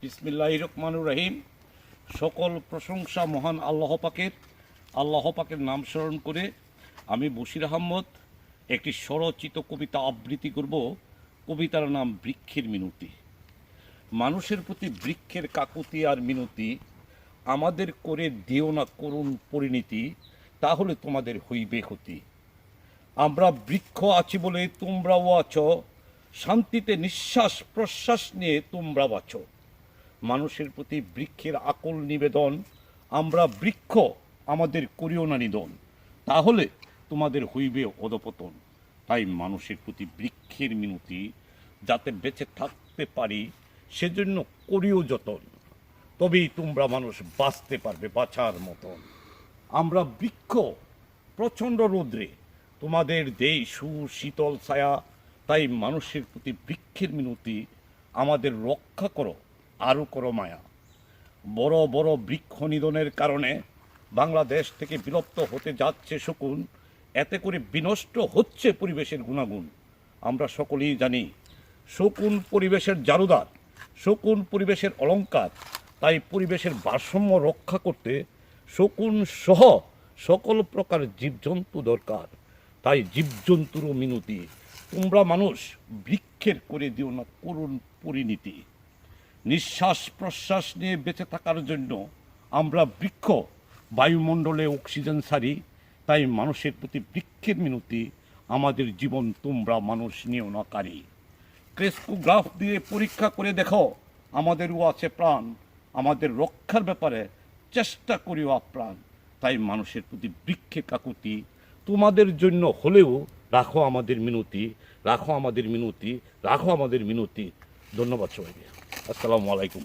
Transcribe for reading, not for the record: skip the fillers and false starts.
বিসমিল্লাহির রহমানির রহিম। সকল প্রশংসা মহান আল্লাহ পাকের নাম স্মরণ করে আমি বশির আহমদ একটি স্বরচিত কবিতা আবৃত্তি করব। কবিতার নাম বৃক্ষের মিনতি। মানুষের প্রতি বৃক্ষের কাকুতি আর মিনতি, আমাদের করে দিও না করুণ পরিণতি, তাহলে তোমাদের হইবে ক্ষতি। আমরা বৃক্ষ আছি বলে তোমরাও আছো, শান্তিতে নিঃশ্বাস প্রশ্বাস নিয়ে তোমরা বাঁচো। মানুষের প্রতি বৃক্ষের আকল নিবেদন, আমরা বৃক্ষ আমাদের করিও না নিধন, তাহলে তোমাদের হইবে অধপতন। তাই মানুষের প্রতি বৃক্ষের মিনতি, যাতে বেঁচে থাকতে পারি সেজন্য করিও যতন, তবেই তোমরা মানুষ বাঁচতে পারবে বাঁচার মতন। আমরা বৃক্ষ প্রচণ্ড রৌদ্রে তোমাদের দেই সুশীতল ছায়া, তাই মানুষের প্রতি বৃক্ষের মিনতি, আমাদের রক্ষা করো আরও করো মায়া। বড় বড় বৃক্ষ নিধনের কারণে বাংলাদেশ থেকে বিলুপ্ত হতে যাচ্ছে শকুন, এতে করে বিনষ্ট হচ্ছে পরিবেশের গুণাগুণ। আমরা সকলেই জানি শকুন পরিবেশের জারুদার, শকুন পরিবেশের অলংকার। তাই পরিবেশের ভারসাম্য রক্ষা করতে শকুন সহ সকল প্রকার জীবজন্তু দরকার। তাই জীবজন্তুরও মিনতি, তোমরা মানুষ বৃক্ষের করে দিও না করুণ পরিণতি। নিঃশ্বাস প্রশ্বাস নিয়ে বেঁচে থাকার জন্য আমরা বৃক্ষ বায়ুমণ্ডলে অক্সিজেন ছাড়ি। তাই মানুষের প্রতি বৃক্ষের মিনতি, আমাদের জীবন তোমরা মানুষ নিও না কারি। ক্রেস্কোগ্রাফ দিয়ে পরীক্ষা করে দেখো, আমাদেরও আছে প্রাণ, আমাদের রক্ষার ব্যাপারে চেষ্টা করিও আপ্রাণ। তাই মানুষের প্রতি বৃক্ষে কাকুতি, তোমাদের জন্য হলেও রাখো আমাদের মিনতি, রাখো আমাদের মিনতি, রাখো আমাদের মিনতি। ধন্যবাদ সবাইকে। আসসালামু আলাইকুম।